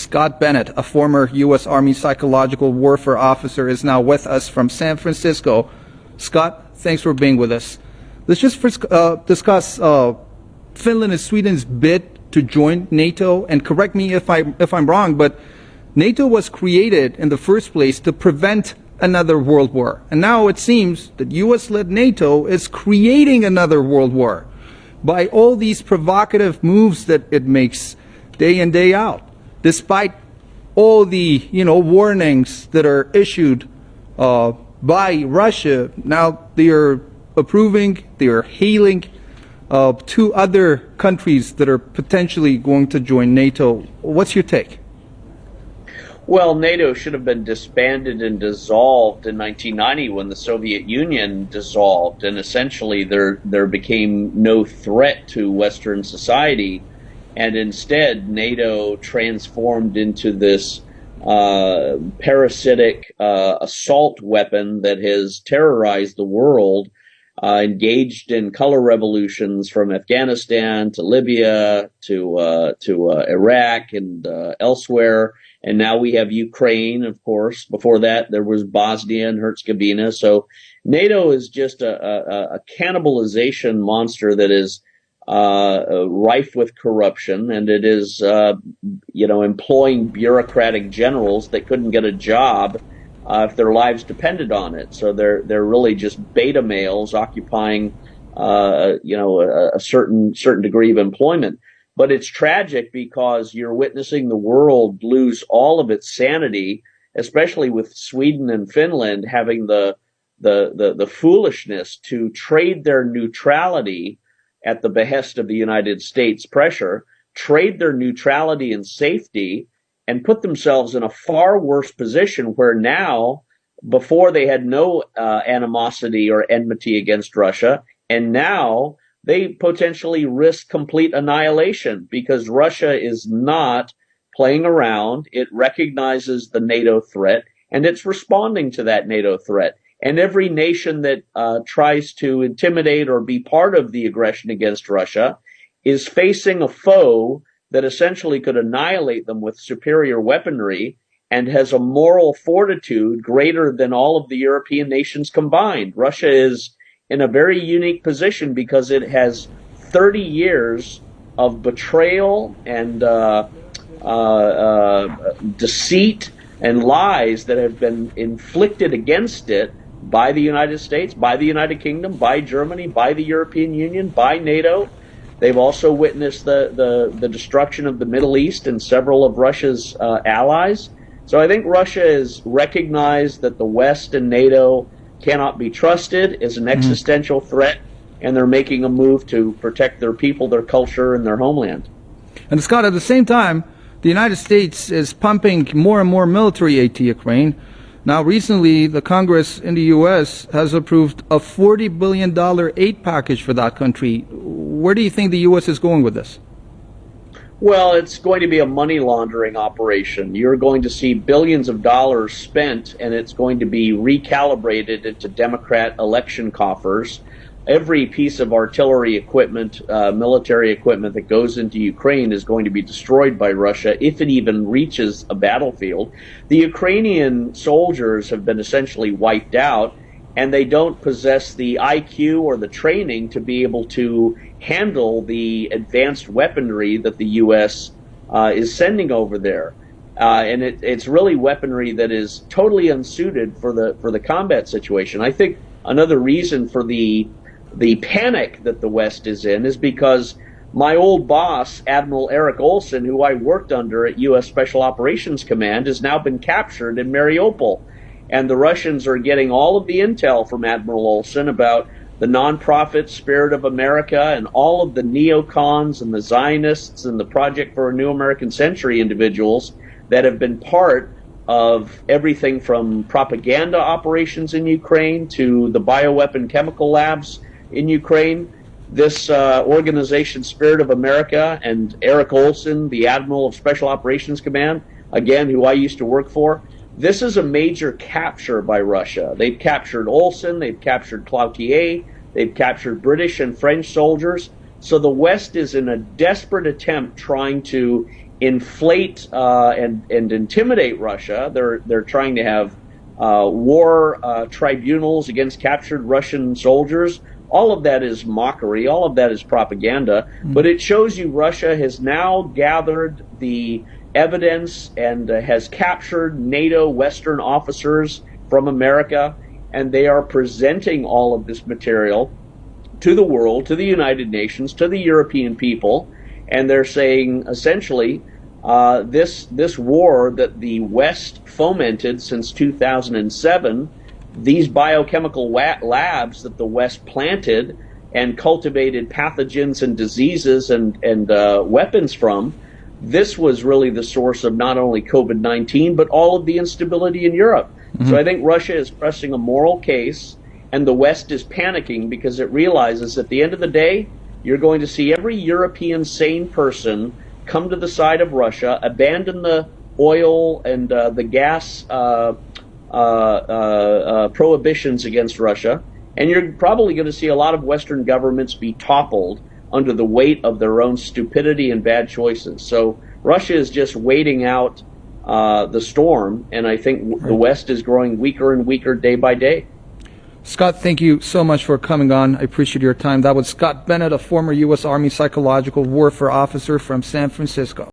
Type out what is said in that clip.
Scott Bennett, a former U.S. Army psychological warfare officer, is now with us from San Francisco. Scott, thanks for being with us. Let's just first discuss Finland and Sweden's bid to join NATO. And correct me if I'm wrong, but NATO was created in the first place to prevent another world war. And now it seems that U.S.-led NATO is creating another world war by all these provocative moves that it makes day in, day out, despite all the warnings that are issued by Russia. Now they are approving, they are hailing two other countries that are potentially going to join NATO. What's your take? Well, NATO should have been disbanded and dissolved in 1990 when the Soviet Union dissolved, and essentially there became no threat to Western society, and instead NATO transformed into this parasitic assault weapon that has terrorized the world, engaged in color revolutions from Afghanistan to Libya to Iraq and elsewhere. And now we have Ukraine, of course. Before that, there was Bosnia and Herzegovina. So NATO is just a cannibalization monster that is rife with corruption, and it is, employing bureaucratic generals that couldn't get a job if their lives depended on it. So they're really just beta males occupying, a certain degree of employment. But it's tragic because you're witnessing the world lose all of its sanity, especially with Sweden and Finland having the foolishness to trade their neutrality at the behest of the United States pressure, trade their neutrality and safety, and put themselves in a far worse position where now, before they had no animosity or enmity against Russia, and now they potentially risk complete annihilation because Russia is not playing around. It recognizes the NATO threat, and it's responding to that NATO threat. And every nation that tries to intimidate or be part of the aggression against Russia is facing a foe that essentially could annihilate them with superior weaponry and has a moral fortitude greater than all of the European nations combined. Russia is in a very unique position because it has 30 years of betrayal and deceit and lies that have been inflicted against it by the United States, by the United Kingdom, by Germany, by the European Union, by NATO. They've also witnessed the destruction of the Middle East and several of Russia's allies. So I think Russia has recognized that the West and NATO cannot be trusted, is an existential threat, and they're making a move to protect their people, their culture, and their homeland. And Scott, at the same time, the United States is pumping more and more military aid to Ukraine. Now, recently, the Congress in the U.S. has approved a $40 billion aid package for that country. Where do you think the U.S. is going with this? Well, it's going to be a money laundering operation. You're going to see billions of dollars spent, and it's going to be recalibrated into Democrat election coffers. Every piece of artillery equipment, military equipment that goes into Ukraine is going to be destroyed by Russia if it even reaches a battlefield. The Ukrainian soldiers have been essentially wiped out, and they don't possess the IQ or the training to be able to handle the advanced weaponry that the U.S. Is sending over there. And it's really weaponry that is totally unsuited for the combat situation. I think another reason for the panic that the West is in is because my old boss, Admiral Eric Olson, who I worked under at U.S. Special Operations Command, has now been captured in Mariupol. And the Russians are getting all of the intel from Admiral Olson about the nonprofit Spirit of America and all of the neocons and the Zionists and the Project for a New American Century individuals that have been part of everything from propaganda operations in Ukraine to the bioweapon chemical labs in Ukraine. This organization, Spirit of America, and Eric Olson, the Admiral of Special Operations Command, again, who I used to work for, this is a major capture by Russia. They've captured Olson, they've captured Cloutier, they've captured British and French soldiers. So the West is in a desperate attempt trying to inflate and intimidate Russia. They're trying to have war tribunals against captured Russian soldiers. All of that is mockery. All of that is propaganda. But it shows you Russia has now gathered the evidence and has captured NATO Western officers from America, and they are presenting all of this material to the world, to the United Nations, to the European people, and they're saying essentially this war that the West fomented since 2007, these biochemical labs that the West planted and cultivated pathogens and diseases and weapons from, this was really the source of not only COVID-19, but all of the instability in Europe. So I think Russia is pressing a moral case, and the West is panicking because it realizes at the end of the day, you're going to see every European sane person come to the side of Russia, abandon the oil and the gas prohibitions against Russia, and you're probably going to see a lot of Western governments be toppled under the weight of their own stupidity and bad choices. So Russia is just waiting out the storm, and I think the West is growing weaker and weaker day by day. Scott, thank you so much for coming on. I appreciate your time. That was Scott Bennett, a former U.S. Army psychological warfare officer from San Francisco.